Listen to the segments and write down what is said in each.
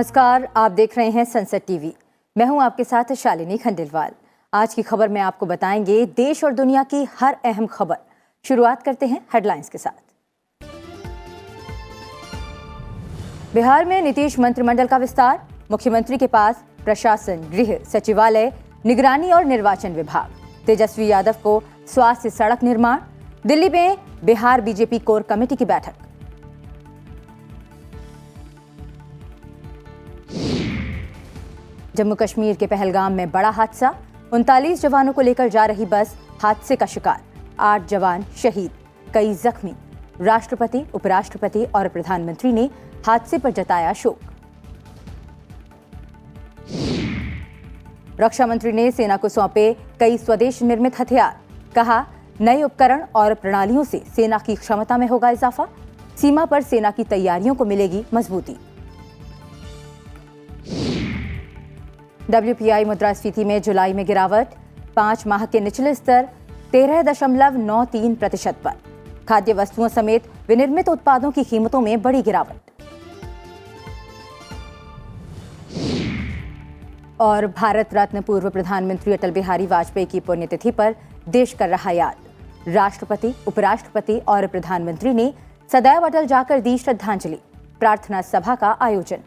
नमस्कार, आप देख रहे हैं संसद टीवी। मैं हूं आपके साथ शालिनी खंडेलवाल। आज की खबर में आपको बताएंगे देश और दुनिया की हर अहम खबर। शुरुआत करते हैं हेडलाइंस के साथ। बिहार में नीतीश मंत्रिमंडल का विस्तार, मुख्यमंत्री के पास प्रशासन, गृह सचिवालय, निगरानी और निर्वाचन विभाग। तेजस्वी यादव को स्वास्थ्य, सड़क निर्माण। दिल्ली में बिहार बीजेपी कोर कमेटी की बैठक। जम्मू कश्मीर के पहलगाम में बड़ा हादसा, 39 जवानों को लेकर जा रही बस हादसे का शिकार, 8 जवान शहीद, कई जख्मी। राष्ट्रपति, उपराष्ट्रपति और प्रधानमंत्री ने हादसे पर जताया शोक। रक्षा मंत्री ने सेना को सौंपे कई स्वदेश निर्मित हथियार, कहा नए उपकरण और प्रणालियों से सेना की क्षमता में होगा इजाफा, सीमा पर सेना की तैयारियों को मिलेगी मजबूती। WPI मुद्रास्फीति में जुलाई में गिरावट, 5 माह के निचले स्तर 13.93% पर। खाद्य वस्तुओं समेत विनिर्मित उत्पादों की कीमतों में बड़ी गिरावट। और भारत रत्न पूर्व प्रधानमंत्री अटल बिहारी वाजपेयी की पुण्यतिथि पर देश कर रहा याद। राष्ट्रपति, उपराष्ट्रपति और प्रधानमंत्री ने सदैव अटल जाकर दी श्रद्धांजलि। प्रार्थना सभा का आयोजन।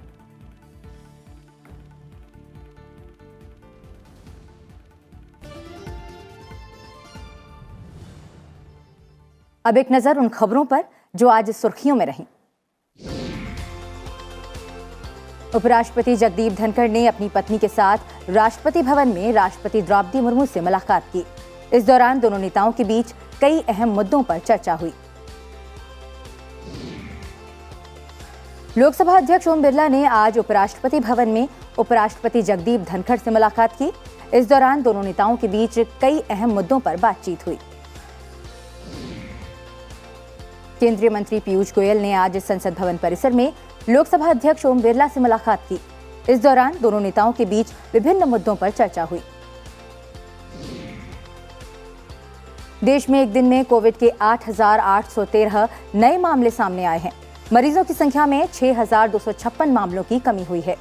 अब एक नजर उन खबरों पर जो आज सुर्खियों में रहीं। उपराष्ट्रपति जगदीप धनखड़ ने अपनी पत्नी के साथ राष्ट्रपति भवन में राष्ट्रपति द्रौपदी मुर्मू से मुलाकात की। इस दौरान दोनों नेताओं के बीच कई अहम मुद्दों पर चर्चा हुई। लोकसभा अध्यक्ष ओम बिरला ने आज उपराष्ट्रपति भवन में उपराष्ट्रपति जगदीप धनखड़ से मुलाकात की। इस दौरान दोनों नेताओं के बीच कई अहम मुद्दों पर बातचीत हुई। केंद्रीय मंत्री पीयूष गोयल ने आज संसद भवन परिसर में लोकसभा अध्यक्ष ओम बिरला से मुलाकात की। इस दौरान दोनों नेताओं के बीच विभिन्न मुद्दों पर चर्चा हुई। देश में एक दिन में कोविड के 8,813 नए मामले सामने आए हैं। मरीजों की संख्या में 6,256 मामलों की कमी हुई है।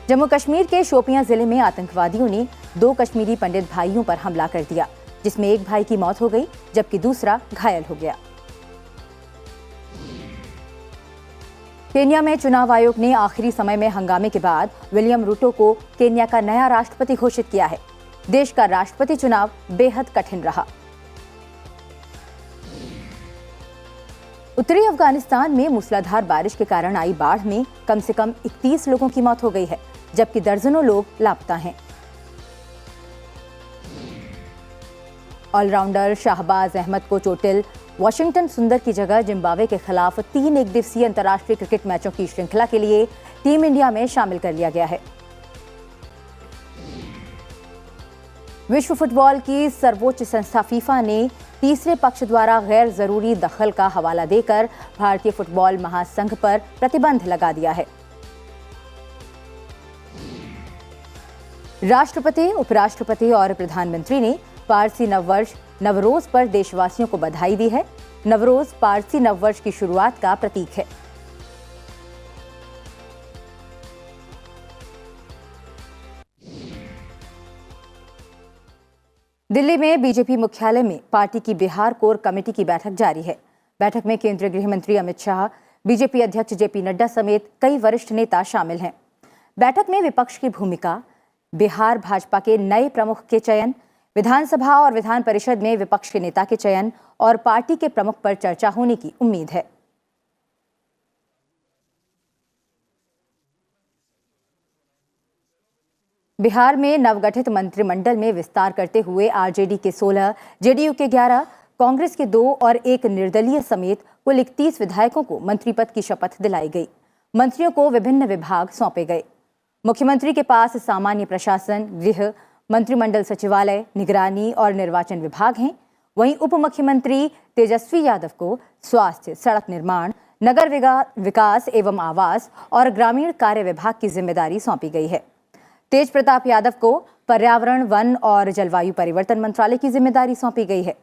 जम्मू कश्मीर के शोपियां जिले में आतंकवादियों ने 2 कश्मीरी पंडित भाइयों पर हमला कर दिया, जिसमें एक भाई की मौत हो गई जबकि दूसरा घायल हो गया। केन्या में चुनाव आयोग ने आखिरी समय में हंगामे के बाद विलियम रूटो को केन्या का नया राष्ट्रपति घोषित किया है। देश का राष्ट्रपति चुनाव बेहद कठिन रहा। उत्तरी अफगानिस्तान में मूसलाधार बारिश के कारण आई बाढ़ में कम से कम 31 लोगों की मौत हो गई है, जबकि दर्जनों लोग लापता हैं। ऑलराउंडर शाहबाज अहमद को चोटिल वाशिंगटन सुंदर की जगह जिम्बाब्वे के खिलाफ 3 एकदिवसीय अंतर्राष्ट्रीय क्रिकेट मैचों की श्रृंखला के लिए टीम इंडिया में शामिल कर लिया गया है। विश्व फुटबॉल की सर्वोच्च संस्था फीफा ने तीसरे पक्ष द्वारा गैर जरूरी दखल का हवाला देकर भारतीय फुटबॉल महासंघ पर प्रतिबंध लगा दिया है। राष्ट्रपति, उपराष्ट्रपति और प्रधानमंत्री ने पारसी नववर्ष नवरोज पर देशवासियों को बधाई दी है। नवरोज पारसी नववर्ष की शुरुआत का प्रतीक है। दिल्ली में बीजेपी मुख्यालय में पार्टी की बिहार कोर कमेटी की बैठक जारी है। बैठक में केंद्रीय गृह मंत्री अमित शाह, बीजेपी अध्यक्ष जेपी नड्डा समेत कई वरिष्ठ नेता शामिल हैं। बैठक में विपक्ष की भूमिका, बिहार भाजपा के नए प्रमुख के चयन, विधानसभा और विधान परिषद में विपक्ष के नेता के चयन और पार्टी के प्रमुख पर चर्चा होने की उम्मीद है। बिहार में नवगठित मंत्रिमंडल में विस्तार करते हुए आरजेडी के 16, जेडीयू के 11, कांग्रेस के 2 और 1 निर्दलीय समेत कुल 31 विधायकों को मंत्री पद की शपथ दिलाई गई। मंत्रियों को विभिन्न विभाग सौंपे गए। मुख्यमंत्री के पास सामान्य प्रशासन, गृह, मंत्रिमंडल सचिवालय, निगरानी और निर्वाचन विभाग हैं। वहीं उप मुख्यमंत्री तेजस्वी यादव को स्वास्थ्य, सड़क निर्माण, नगर विकास एवं आवास और ग्रामीण कार्य विभाग की जिम्मेदारी सौंपी गई है। तेज प्रताप यादव को पर्यावरण, वन और जलवायु परिवर्तन मंत्रालय की जिम्मेदारी सौंपी गई है।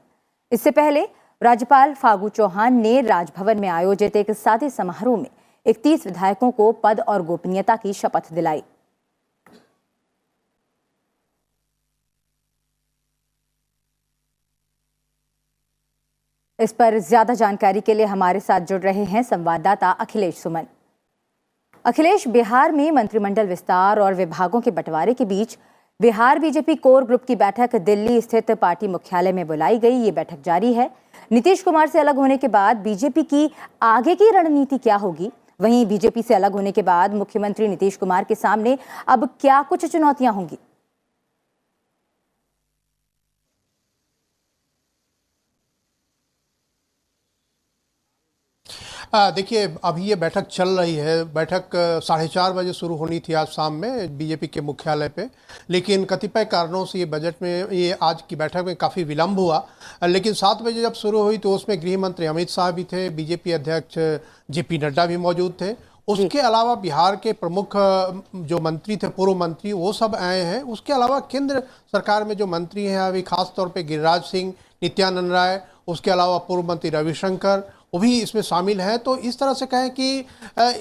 इससे पहले राज्यपाल फागू चौहान ने राजभवन में आयोजित एक सादे समारोह में 31 विधायकों को पद और गोपनीयता की शपथ दिलाई। इस पर ज्यादा जानकारी के लिए हमारे साथ जुड़ रहे हैं संवाददाता अखिलेश सुमन। अखिलेश, बिहार में मंत्रिमंडल विस्तार और विभागों के बंटवारे के बीच बिहार बीजेपी कोर ग्रुप की बैठक दिल्ली स्थित पार्टी मुख्यालय में बुलाई गई। ये बैठक जारी है। नीतीश कुमार से अलग होने के बाद बीजेपी की आगे की रणनीति क्या होगी? वहीं बीजेपी से अलग होने के बाद मुख्यमंत्री नीतीश कुमार के सामने अब क्या कुछ चुनौतियां होंगी? देखिए, अभी ये बैठक चल रही है। बैठक 4:30 बजे शुरू होनी थी आज शाम में बीजेपी के मुख्यालय पे, लेकिन कतिपय कारणों से ये आज की बैठक में काफ़ी विलंब हुआ। लेकिन 7 बजे जब शुरू हुई तो उसमें गृह मंत्री अमित शाह भी थे, बीजेपी अध्यक्ष जेपी नड्डा भी मौजूद थे। उसके अलावा बिहार के प्रमुख जो मंत्री थे, पूर्व मंत्री, वो सब आए हैं। उसके अलावा केंद्र सरकार में जो मंत्री हैं अभी खास तौर पे गिरिराज सिंह, नित्यानंद राय, उसके अलावा पूर्व मंत्री रविशंकर, वो भी इसमें शामिल है। तो इस तरह से कहें कि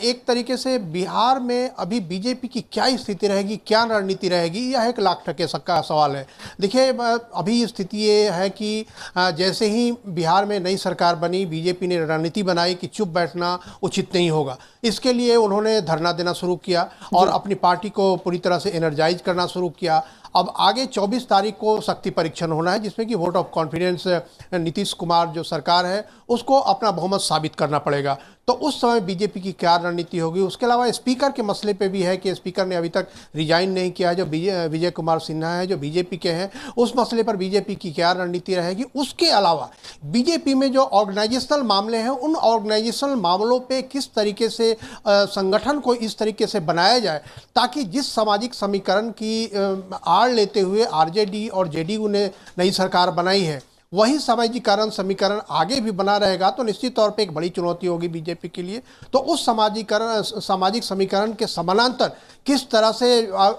एक तरीके से बिहार में अभी बीजेपी की क्या स्थिति रहेगी, क्या रणनीति रहेगी, यह एक लाख टके का सवाल है। देखिए, अभी स्थिति ये है कि जैसे ही बिहार में नई सरकार बनी, बीजेपी ने रणनीति बनाई कि चुप बैठना उचित नहीं होगा। इसके लिए उन्होंने धरना देना शुरू किया और अपनी पार्टी को पूरी तरह से एनर्जाइज करना शुरू किया। अब आगे 24 तारीख को शक्ति परीक्षण होना है, जिसमें कि vote of confidence Nitish Kumar जो सरकार है उसको अपना बहुमत साबित करना पड़ेगा। तो उस समय बीजेपी की क्या रणनीति होगी। उसके अलावा स्पीकर के मसले पे भी है कि स्पीकर ने अभी तक रिजाइन नहीं किया है, जो विजय कुमार सिन्हा है जो बीजेपी के हैं। उस मसले पर बीजेपी की क्या रणनीति रहेगी। उसके अलावा बीजेपी में जो ऑर्गेनाइजेशनल मामले हैं, उन ऑर्गेनाइजेशनल मामलों पे किस तरीके से संगठन को इस तरीके से बनाया जाए ताकि जिस सामाजिक समीकरण की आड़ लेते हुए आरजेडी और जेडीयू ने नई सरकार बनाई है, वही सामाजिकरण समीकरण आगे भी बना रहेगा तो निश्चित तौर पे एक बड़ी चुनौती होगी बीजेपी के लिए। तो उस सामाजिक समीकरण के समानांतर किस तरह से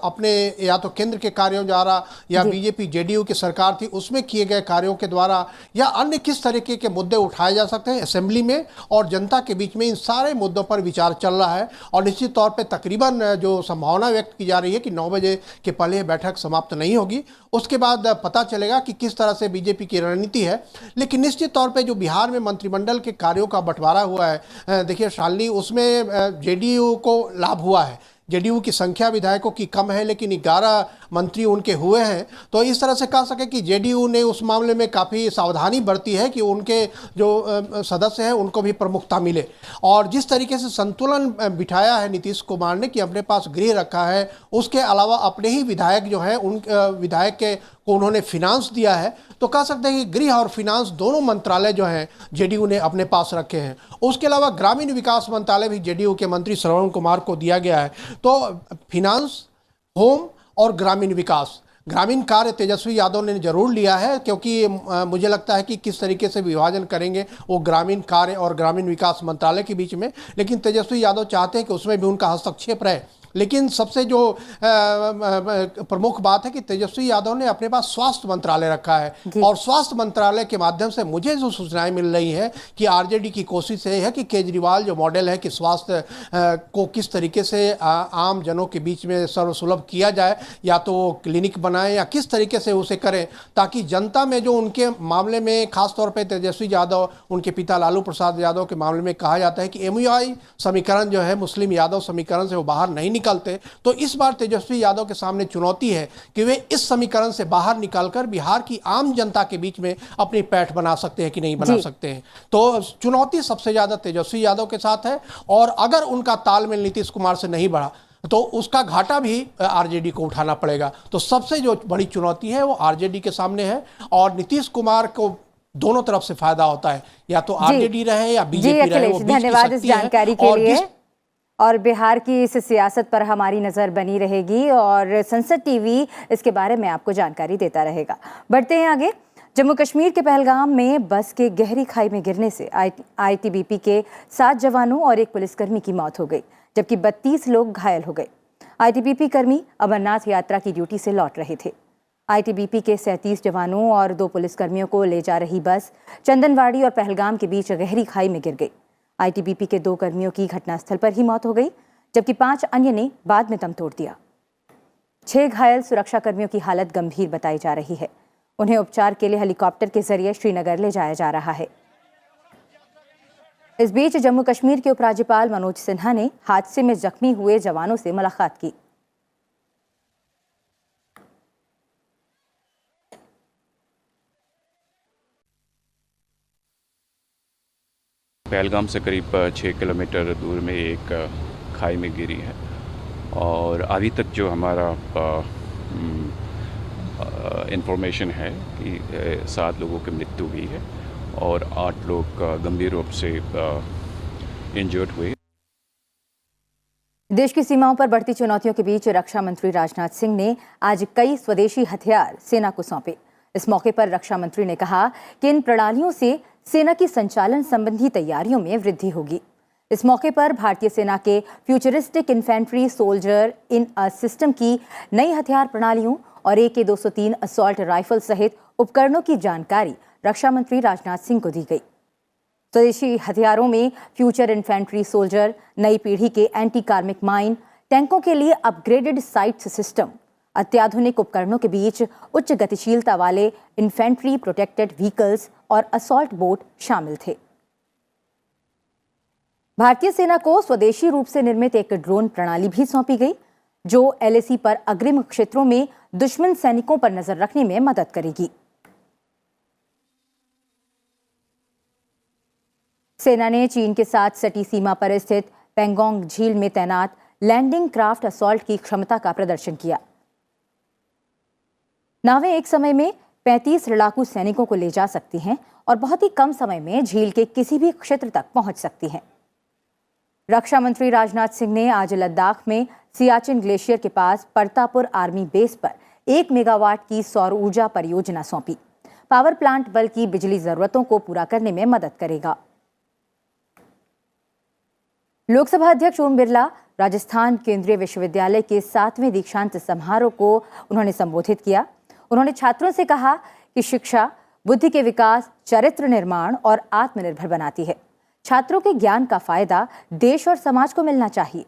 अपने या तो केंद्र के कार्यों द्वारा या बीजेपी जेडीयू की सरकार थी उसमें किए गए कार्यों के द्वारा या अन्य किस तरीके के मुद्दे उठाए जा सकते हैं असेंबली में और जनता के बीच में, इन सारे मुद्दों पर विचार चल रहा है। और निश्चित तौर पर तकरीबन जो संभावना व्यक्त की जा रही है कि 9 बजे के पहले बैठक समाप्त नहीं होगी। उसके बाद पता चलेगा कि किस तरह से बीजेपी की रणनीति है। लेकिन निश्चित तौर पे जो बिहार में मंत्रिमंडल के कार्यों का बंटवारा हुआ है, देखिए शालिनी, उसमें जेडीयू को लाभ हुआ है। जेडीयू की संख्या विधायकों की कम है लेकिन 11 मंत्री उनके हुए हैं। तो इस तरह से कह सके कि जेडीयू ने उस मामले में काफ़ी सावधानी बरती है कि उनके जो सदस्य हैं उनको भी प्रमुखता मिले। और जिस तरीके से संतुलन बिठाया है नीतीश कुमार ने कि अपने पास गृह रखा है, उसके अलावा अपने ही विधायक जो हैं उन विधायक को उन्होंने फिनांस दिया है, तो कह सकते हैं कि गृह और फिनांस दोनों मंत्रालय जो हैं जेडीयू ने अपने पास रखे हैं। उसके अलावा ग्रामीण विकास मंत्रालय भी जेडीयू के मंत्री श्रवण कुमार को दिया गया है। तो फिनांस, होम और ग्रामीण विकास, ग्रामीण कार्य तेजस्वी यादव ने जरूर लिया है, क्योंकि मुझे लगता है कि किस तरीके से विभाजन करेंगे वो ग्रामीण कार्य और ग्रामीण विकास मंत्रालय के बीच में, लेकिन तेजस्वी यादव चाहते हैं कि उसमें भी उनका हस्तक्षेप रहे। लेकिन सबसे जो प्रमुख बात है कि तेजस्वी यादव ने अपने पास स्वास्थ्य मंत्रालय रखा है और स्वास्थ्य मंत्रालय के माध्यम से मुझे जो सूचनाएं मिल रही है कि आरजेडी की कोशिश ये है कि केजरीवाल जो मॉडल है कि स्वास्थ्य को किस तरीके से आम जनों के बीच में सर्वसुलभ किया जाए, या तो वो क्लिनिक बनाए या किस तरीके से उसे करें ताकि जनता में जो उनके मामले में खासतौर पर तेजस्वी यादव, उनके पिता लालू प्रसाद यादव के मामले में कहा जाता है कि एमयूआई समीकरण जो है मुस्लिम यादव समीकरण से वो बाहर नहीं निकलते। तो इस बार तेजस्वी यादव के सामने चुनौती है कि वे इस समीकरण से बाहर निकलकर बिहार की आम जनता के बीच में अपनी पैठ बना सकते हैं कि नहीं बना सकते हैं। तो चुनौती सबसे ज्यादा तेजस्वी यादव के साथ है और अगर उनका तालमेल नीतीश कुमार से नहीं बढ़ा तो उसका घाटा भी आरजेडी को उठाना पड़ेगा। तो सबसे जो बड़ी चुनौती है वो आरजेडी के सामने है और नीतीश कुमार को दोनों तरफ से फायदा होता है, या तो आरजेडी रहे या बीजेपी रहे। वो धन्यवाद इस जानकारी के लिए। और बिहार की इस सियासत पर हमारी नज़र बनी रहेगी और संसद टीवी इसके बारे में आपको जानकारी देता रहेगा। बढ़ते हैं आगे। जम्मू कश्मीर के पहलगाम में बस के गहरी खाई में गिरने से आईटीबीपी के 7 जवानों और एक पुलिसकर्मी की मौत हो गई, जबकि 32 लोग घायल हो गए। आईटीबीपी कर्मी अमरनाथ यात्रा की ड्यूटी से लौट रहे थे। आईटीबीपी के 37 जवानों और 2 पुलिसकर्मियों को ले जा रही बस चंदनवाड़ी और पहलगाम के बीच गहरी खाई में गिर गई। आईटीबीपी के 2 कर्मियों की घटनास्थल पर ही मौत हो गई, जबकि 5 अन्य ने बाद में दम तोड़ दिया। 6 घायल सुरक्षाकर्मियों की हालत गंभीर बताई जा रही है। उन्हें उपचार के लिए हेलीकॉप्टर के जरिए श्रीनगर ले जाया जा रहा है। इस बीच जम्मू कश्मीर के उपराज्यपाल मनोज सिन्हा ने हादसे में जख्मी हुए जवानों से मुलाकात की। पहलगाम से करीब 6 किलोमीटर दूर में एक खाई में गिरी है और अभी तक जो हमारा इंफॉर्मेशन है कि 7 लोगों की मृत्यु हुई है और 8 लोग गंभीर रूप से इंजर्ड हुए। देश की सीमाओं पर बढ़ती चुनौतियों के बीच रक्षा मंत्री राजनाथ सिंह ने आज कई स्वदेशी हथियार सेना को सौंपे। इस मौके पर रक्षा मंत्री ने कहा कि इन प्रणालियों से सेना की संचालन संबंधी तैयारियों में वृद्धि होगी। इस मौके पर भारतीय सेना के futuristic infantry soldier in a system की नई हथियार प्रणालियों और AK-203 असॉल्ट राइफल सहित उपकरणों की जानकारी रक्षा मंत्री राजनाथ सिंह को दी गई। स्वदेशी हथियारों में फ्यूचर इन्फेंट्री सोल्जर, नई पीढ़ी के एंटी कार्मिक माइन, टैंकों के लिए अपग्रेडेड साइट सिस्टम, अत्याधुनिक उपकरणों के बीच उच्च गतिशीलता वाले इन्फेंट्री प्रोटेक्टेड व्हीकल्स और असॉल्ट बोट शामिल थे। भारतीय सेना को स्वदेशी रूप से निर्मित एक ड्रोन प्रणाली भी सौंपी गई, जो LAC पर अग्रिम क्षेत्रों में दुश्मन सैनिकों पर नजर रखने में मदद करेगी। सेना ने चीन के साथ सटी सीमा पर स्थित पेंगोंग झील में तैनात लैंडिंग क्राफ्ट असॉल्ट की क्षमता का प्रदर्शन किया। नावें एक समय में 35 लड़ाकू सैनिकों को ले जा सकती हैं और बहुत ही कम समय में झील के किसी भी क्षेत्र तक पहुंच सकती हैं। रक्षा मंत्री राजनाथ सिंह ने आज लद्दाख में सियाचिन ग्लेशियर के पास परतापुर आर्मी बेस पर 1 मेगावाट की सौर ऊर्जा परियोजना सौंपी। पावर प्लांट बल की बिजली जरूरतों को पूरा करने में मदद करेगा। लोकसभा अध्यक्ष ओम बिरला राजस्थान केंद्रीय विश्वविद्यालय के 7वें दीक्षांत समारोह को उन्होंने संबोधित किया। उन्होंने छात्रों से कहा कि शिक्षा बुद्धि के विकास, चरित्र निर्माण और आत्मनिर्भर बनाती है। छात्रों के ज्ञान का फायदा देश और समाज को मिलना चाहिए।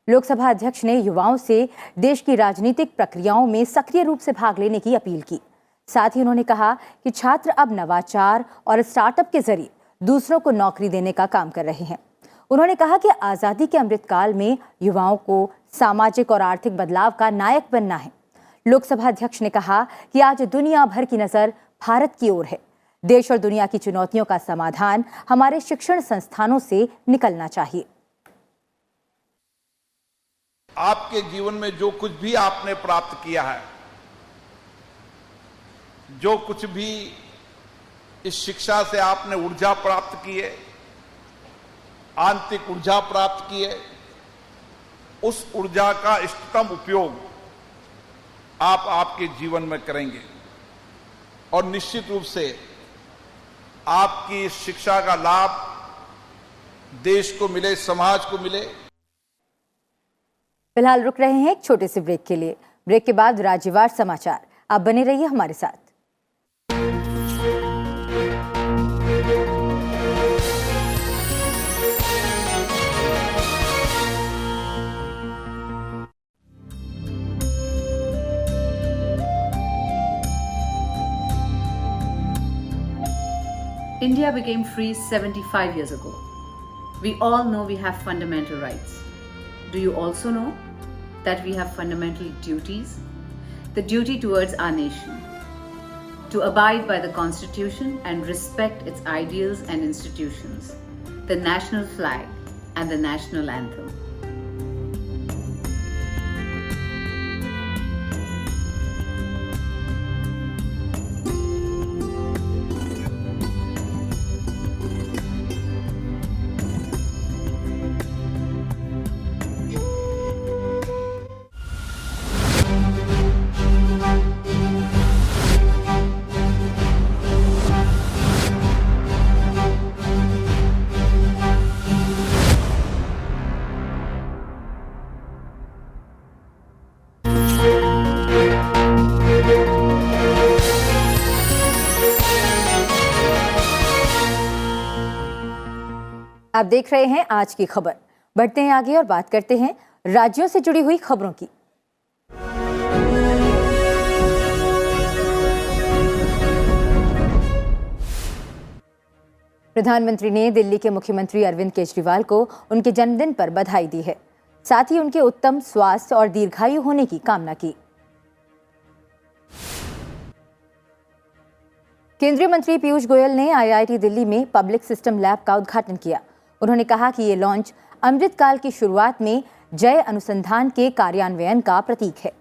लोकसभा अध्यक्ष ने युवाओं से देश की राजनीतिक प्रक्रियाओं में सक्रिय रूप से भाग लेने की अपील की। साथ ही उन्होंने कहा कि छात्र अब नवाचार और स्टार्टअप के जरिए दूसरों को नौकरी देने का काम कर रहे हैं। उन्होंने कहा कि आजादी के अमृतकाल में युवाओं को सामाजिक और आर्थिक बदलाव का नायक बनना है। लोकसभा अध्यक्ष ने कहा कि आज दुनिया भर की नजर भारत की ओर है। देश और दुनिया की चुनौतियों का समाधान हमारे शिक्षण संस्थानों से निकलना चाहिए। आपके जीवन में जो कुछ भी आपने प्राप्त किया है, जो कुछ भी इस शिक्षा से आपने ऊर्जा प्राप्त की है, आंतरिक ऊर्जा प्राप्त की है, उस ऊर्जा का इष्टतम उपयोग आप आपके जीवन में करेंगे और निश्चित रूप से आपकी शिक्षा का लाभ देश को मिले, समाज को मिले। फिलहाल रुक रहे हैं एक छोटे से ब्रेक के लिए। ब्रेक के बाद राज्यवार समाचार। आप बने रहिए हमारे साथ। India became free 75 years ago. We all know we have fundamental rights. Do you also know that we have fundamental duties? The duty towards our nation, to abide by the Constitution and respect its ideals and institutions, the national flag and the national anthem. आप देख रहे हैं आज की खबर। बढ़ते हैं आगे और बात करते हैं राज्यों से जुड़ी हुई खबरों की। प्रधानमंत्री ने दिल्ली के मुख्यमंत्री अरविंद केजरीवाल को उनके जन्मदिन पर बधाई दी है। साथ ही उनके उत्तम स्वास्थ्य और दीर्घायु होने की कामना की। केंद्रीय मंत्री पीयूष गोयल ने आईआईटी दिल्ली में पब्लिक सिस्टम लैब का उद्घाटन किया। उन्होंने कहा कि ये लॉन्च अमृतकाल की शुरुआत में जय अनुसंधान के कार्यान्वयन का प्रतीक है।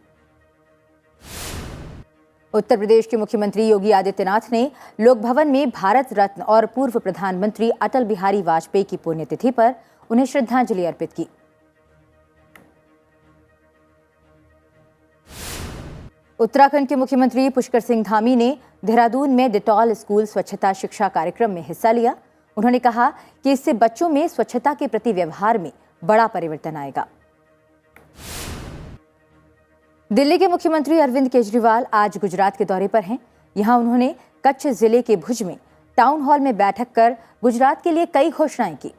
उत्तर प्रदेश के मुख्यमंत्री योगी आदित्यनाथ ने लोक भवन में भारत रत्न और पूर्व प्रधानमंत्री अटल बिहारी वाजपेयी की पुण्यतिथि पर उन्हें श्रद्धांजलि अर्पित की। उत्तराखंड के मुख्यमंत्री पुष्कर सिंह धामी ने देहरादून में डिटॉल स्कूल स्वच्छता शिक्षा कार्यक्रम में हिस्सा लिया। उन्होंने कहा कि इससे बच्चों में स्वच्छता के प्रति व्यवहार में बड़ा परिवर्तन आएगा। दिल्ली के मुख्यमंत्री अरविंद केजरीवाल आज गुजरात के दौरे पर हैं। यहां उन्होंने कच्छ जिले के भुज में टाउन हॉल में बैठक कर गुजरात के लिए कई घोषणाएं की।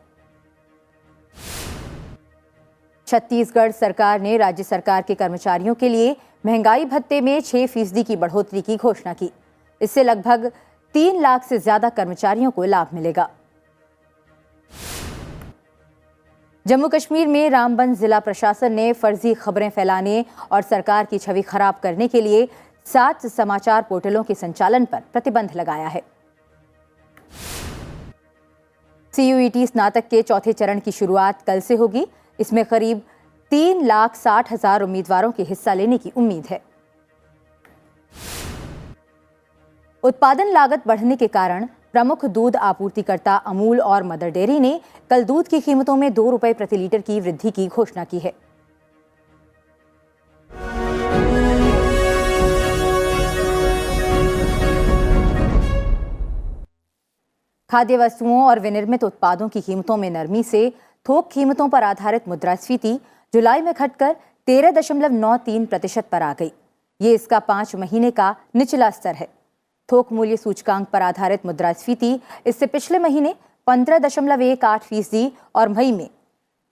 छत्तीसगढ़ सरकार ने राज्य सरकार के कर्मचारियों के लिए महंगाई भत्ते में 6% की बढ़ोतरी की घोषणा की। इससे लगभग 3 लाख से ज्यादा कर्मचारियों को लाभ मिलेगा। जम्मू कश्मीर में रामबन जिला प्रशासन ने फर्जी खबरें फैलाने और सरकार की छवि खराब करने के लिए 7 समाचार पोर्टलों के संचालन पर प्रतिबंध लगाया है। CUET स्नातक के चौथे चरण की शुरुआत कल से होगी। इसमें करीब 3,60,000 उम्मीदवारों के हिस्सा लेने की उम्मीद है। उत्पादन लागत बढ़ने के कारण प्रमुख दूध आपूर्तिकर्ता अमूल और मदर डेयरी ने कल दूध की कीमतों में 2 रुपए प्रति लीटर की वृद्धि की घोषणा की है। खाद्य वस्तुओं और विनिर्मित उत्पादों की कीमतों में नरमी से थोक कीमतों पर आधारित मुद्रास्फीति जुलाई में घटकर 13.93% पर आ गई। ये इसका 5 महीने का निचला स्तर है। थोक मूल्य सूचकांक पर आधारित मुद्रास्फीति इससे पिछले महीने 15.18% और मई में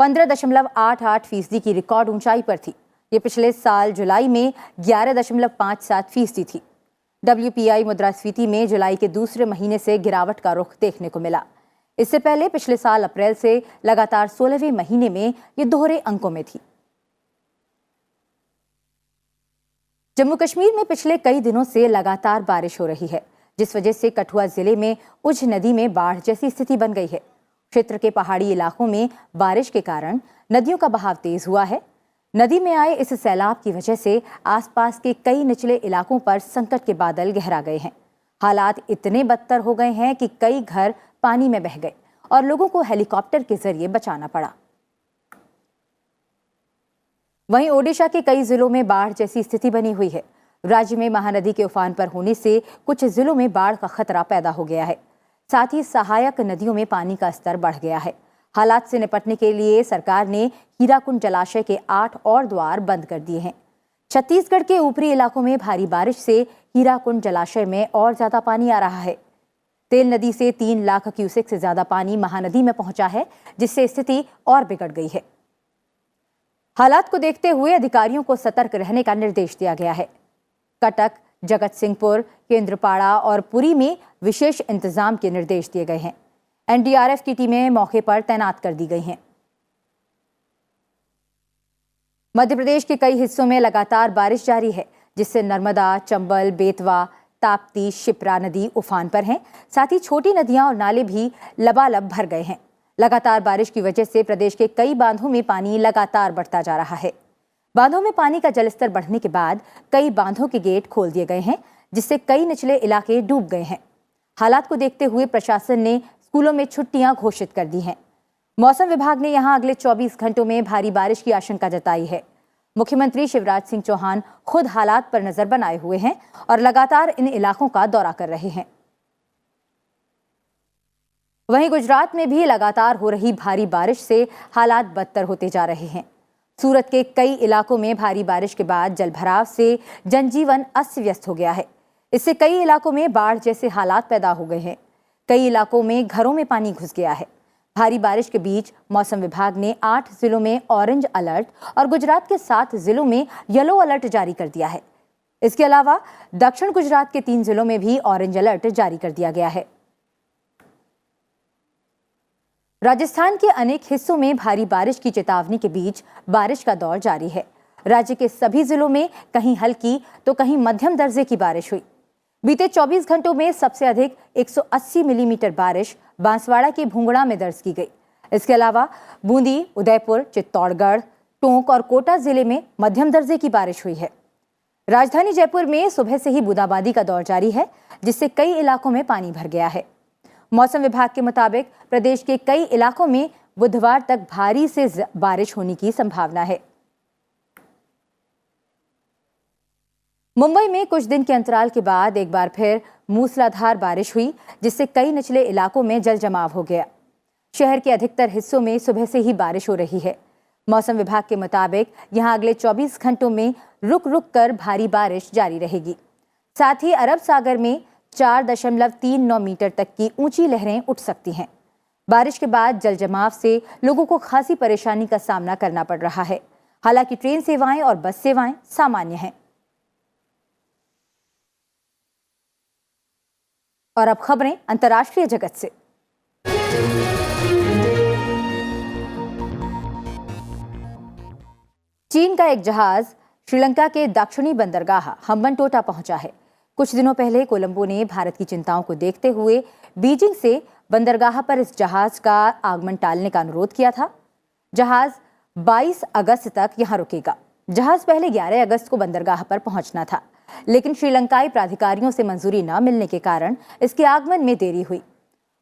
15.88% की रिकॉर्ड ऊंचाई पर थी। ये पिछले साल जुलाई में 11.57% थी। WPI मुद्रास्फीति में जुलाई के दूसरे महीने से गिरावट का रुख देखने को मिला। इससे पहले पिछले साल अप्रैल से लगातार 16वें महीने में ये दोहरे अंकों में थी। जम्मू कश्मीर में पिछले कई दिनों से लगातार बारिश हो रही है, जिस वजह से कठुआ जिले में उझ नदी में बाढ़ जैसी स्थिति बन गई है। क्षेत्र के पहाड़ी इलाकों में बारिश के कारण नदियों का बहाव तेज हुआ है। नदी में आए इस सैलाब की वजह से आसपास के कई निचले इलाकों पर संकट के बादल गहरा गए हैं। हालात इतने बदतर हो गए हैं कि कई घर पानी में बह गए और लोगों को हेलीकॉप्टर के जरिए बचाना पड़ा। वहीं ओडिशा के कई जिलों में बाढ़ जैसी स्थिति बनी हुई है। राज्य में महानदी के उफान पर होने से कुछ जिलों में बाढ़ का खतरा पैदा हो गया है। साथ ही सहायक नदियों में पानी का स्तर बढ़ गया है। हालात से निपटने के लिए सरकार ने हीराकुंड जलाशय के 8 और द्वार बंद कर दिए हैं। छत्तीसगढ़ के ऊपरी इलाकों में भारी बारिश से हीराकुंड जलाशय में और ज्यादा पानी आ रहा है। तेल नदी से 3 लाख क्यूसेक से ज्यादा पानी महानदी में पहुंचा है, जिससे स्थिति और बिगड़ गई है। हालात को देखते हुए अधिकारियों को सतर्क रहने का निर्देश दिया गया है। कटक, जगत सिंहपुर, केंद्रपाड़ा और पुरी में विशेष इंतजाम के निर्देश दिए गए हैं। NDRF की टीमें मौके पर तैनात कर दी गई हैं। मध्य प्रदेश के कई हिस्सों में लगातार बारिश जारी है, जिससे नर्मदा, चंबल, बेतवा, ताप्ती, शिप्रा नदी उफान पर हैं। साथ ही छोटी नदियां और नाले भी लबालब भर गए हैं। लगातार बारिश की वजह से प्रदेश के कई बांधों में पानी लगातार बढ़ता जा रहा है। बांधों में पानी का जलस्तर बढ़ने के बाद कई बांधों के गेट खोल दिए गए हैं, जिससे कई निचले इलाके डूब गए हैं। हालात को देखते हुए प्रशासन ने स्कूलों में छुट्टियां घोषित कर दी हैं। मौसम विभाग ने यहां अगले 24 घंटों में भारी बारिश की आशंका जताई है। मुख्यमंत्री शिवराज सिंह चौहान खुद हालात पर नजर बनाए हुए हैं और लगातार इन इलाकों का दौरा कर रहे हैं। वहीं गुजरात में भी लगातार हो रही भारी बारिश से हालात बदतर होते जा रहे हैं। सूरत के कई इलाकों में भारी बारिश के बाद जलभराव से जनजीवन अस्त व्यस्त हो गया है। इससे कई इलाकों में बाढ़ जैसे हालात पैदा हो गए हैं। कई इलाकों में घरों में पानी घुस गया है। भारी बारिश के बीच मौसम विभाग ने 8 जिलों में ऑरेंज अलर्ट और गुजरात के 7 जिलों में येलो अलर्ट जारी कर दिया है। इसके अलावा दक्षिण गुजरात के 3 जिलों में भी ऑरेंज अलर्ट जारी कर दिया गया है। राजस्थान के अनेक हिस्सों में भारी बारिश की चेतावनी के बीच बारिश का दौर जारी है। राज्य के सभी जिलों में कहीं हल्की तो कहीं मध्यम दर्जे की बारिश हुई। बीते 24 घंटों में सबसे अधिक 180 मिलीमीटर बारिश बांसवाड़ा के भूंगड़ा में दर्ज की गई। इसके अलावा बूंदी, उदयपुर, चित्तौड़गढ़, टोंक और कोटा जिले में मध्यम दर्जे की बारिश हुई है। राजधानी जयपुर में सुबह से ही बूंदाबांदी का दौर जारी है, जिससे कई इलाकों में पानी भर गया है। मौसम विभाग के मुताबिक प्रदेश के कई इलाकों में बुधवार तक भारी से बारिश होने की संभावना है। मुंबई में कुछ दिन के अंतराल के बाद एक बार फिर मूसलाधार बारिश हुई, जिससे कई निचले इलाकों में जल जमाव हो गया। शहर के अधिकतर हिस्सों में सुबह से ही बारिश हो रही है। मौसम विभाग के मुताबिक यहां अगले 24 घंटों में रुक रुक कर भारी बारिश जारी रहेगी। साथ ही अरब सागर में 4.39 मीटर तक की ऊंची लहरें उठ सकती हैं। बारिश के बाद जल जमाव से लोगों को खासी परेशानी का सामना करना पड़ रहा है। हालांकि ट्रेन सेवाएं और बस सेवाएं सामान्य हैं। और अब खबरें अंतर्राष्ट्रीय जगत से। चीन का एक जहाज श्रीलंका के दक्षिणी बंदरगाह हम्बनटोटा पहुंचा है। कुछ दिनों पहले कोलंबो ने भारत की चिंताओं को देखते हुए बीजिंग से बंदरगाह पर इस जहाज का आगमन टालने का अनुरोध किया था। जहाज 22 अगस्त तक यहां रुकेगा। जहाज पहले 11 अगस्त को बंदरगाह पर पहुंचना था, लेकिन श्रीलंकाई प्राधिकारियों से मंजूरी न मिलने के कारण इसके आगमन में देरी हुई।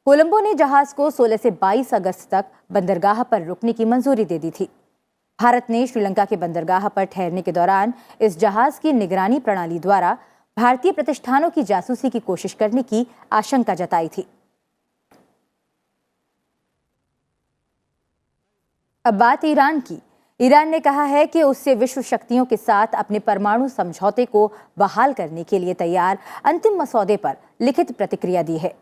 कोलंबो ने जहाज को 16 से 22 अगस्त तक बंदरगाह पर रुकने की मंजूरी दे दी थी। भारत ने श्रीलंका के बंदरगाह पर ठहरने के दौरान इस जहाज की निगरानी प्रणाली द्वारा भारतीय प्रतिष्ठानों की जासूसी की कोशिश करने की आशंका जताई थी। अब बात ईरान की। ईरान ने कहा है कि उससे विश्व शक्तियों के साथ अपने परमाणु समझौते को बहाल करने के लिए तैयार अंतिम मसौदे पर लिखित प्रतिक्रिया दी है।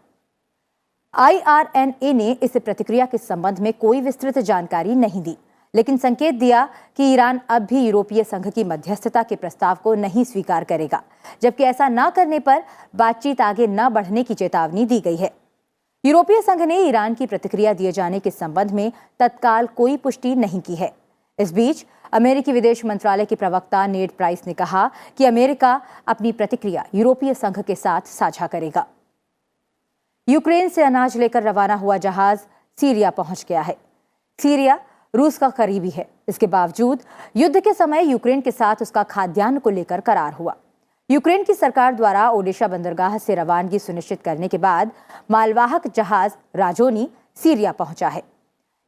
IRNA ने इस प्रतिक्रिया के संबंध में कोई विस्तृत जानकारी नहीं दी, लेकिन संकेत दिया कि ईरान अब भी यूरोपीय संघ की मध्यस्थता के प्रस्ताव को नहीं स्वीकार करेगा, जबकि ऐसा न करने पर बातचीत आगे न बढ़ने की चेतावनी दी गई है। यूरोपीय संघ ने ईरान की प्रतिक्रिया दिए जाने के संबंध में तत्काल कोई पुष्टि नहीं की है। इस बीच अमेरिकी विदेश मंत्रालय के प्रवक्ता नेड प्राइस ने कहा कि अमेरिका अपनी प्रतिक्रिया यूरोपीय संघ के साथ साझा करेगा। यूक्रेन से अनाज लेकर रवाना हुआ जहाज सीरिया पहुंच गया है। सीरिया रूस का करीबी है। इसके बावजूद युद्ध के समय यूक्रेन के साथ उसका खाद्यान्न को लेकर करार हुआ। यूक्रेन की सरकार द्वारा ओडेशा बंदरगाह से रवानगी सुनिश्चित करने के बाद मालवाहक जहाज राजोनी सीरिया पहुंचा है।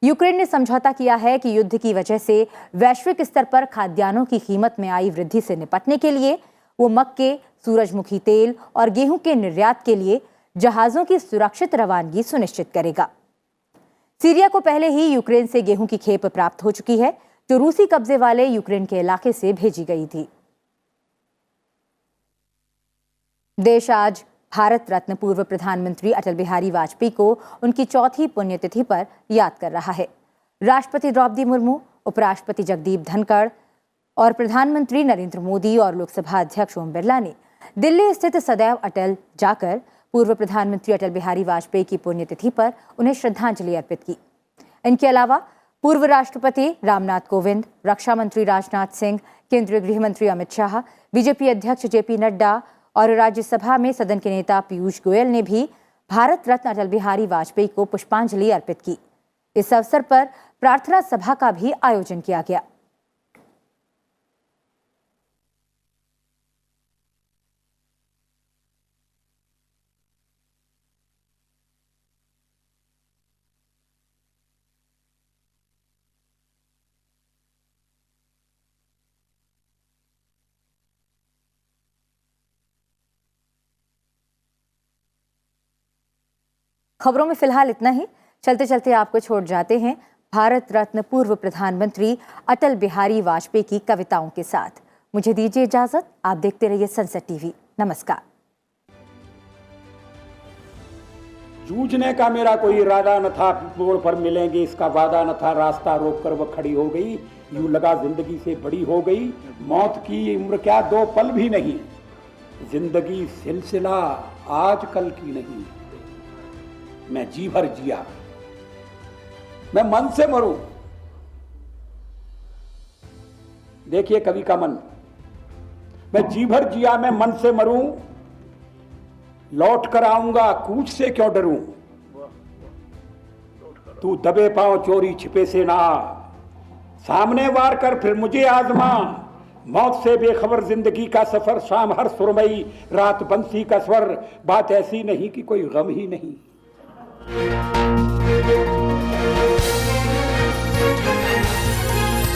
यूक्रेन ने समझौता किया है कि युद्ध की वजह से वैश्विक स्तर पर खाद्यान्नों की कीमत में आई वृद्धि से निपटने के लिए वो मक्के, सूरजमुखी तेल और गेहूं के निर्यात के लिए जहाजों की सुरक्षित रवानगी सुनिश्चित करेगा। सीरिया को पहले ही यूक्रेन से गेहूं की खेप प्राप्त हो चुकी है, जो रूसी कब्जे वाले यूक्रेन के इलाके से भेजी गई थी। देश आज भारत रत्न पूर्व प्रधानमंत्री अटल बिहारी वाजपेयी को उनकी चौथी पुण्यतिथि पर याद कर रहा है। राष्ट्रपति द्रौपदी मुर्मू, उपराष्ट्रपति जगदीप धनखड़ और प्रधानमंत्री नरेंद्र मोदी और लोकसभा अध्यक्ष ओम बिरला ने दिल्ली स्थित सदैव अटल जाकर पूर्व प्रधानमंत्री अटल बिहारी वाजपेयी की पुण्यतिथि पर उन्हें श्रद्धांजलि अर्पित की। इनके अलावा पूर्व राष्ट्रपति रामनाथ कोविंद, रक्षा मंत्री राजनाथ सिंह, केंद्रीय गृह मंत्री अमित शाह, बीजेपी अध्यक्ष जेपी नड्डा और राज्यसभा में सदन के नेता पीयूष गोयल ने भी भारत रत्न अटल बिहारी वाजपेयी को पुष्पांजलि अर्पित की। इस अवसर पर प्रार्थना सभा का भी आयोजन किया गया। खबरों में फिलहाल इतना ही। चलते चलते आपको छोड़ जाते हैं भारत रत्न पूर्व प्रधानमंत्री अटल बिहारी वाजपेयी की कविताओं के साथ। मुझे दीजिए इजाजत। आप देखते रहिए सनसेट टीवी। नमस्कार। जूझने का मेरा कोई इरादा न था, मोड़ पर मिलेंगे इसका वादा न था, रास्ता रोक कर वह खड़ी हो गई, यूं लगा जिंदगी से बड़ी हो गई, मौत की उम्र क्या 2 पल भी नहीं, जिंदगी सिलसिला आज कल की नहीं, मैं जी भर जिया, मैं मन से मरूं। देखिए कवि का मन, मैं जी भर जिया मैं मन से मरूं, लौट कर आऊंगा कूच से क्यों डरूं, तू दबे पांव चोरी छिपे से ना, सामने वार कर फिर मुझे आजमा, मौत से बेखबर जिंदगी का सफर, शाम हर सुरमई रात बंसी का स्वर, बात ऐसी नहीं कि कोई गम ही नहीं।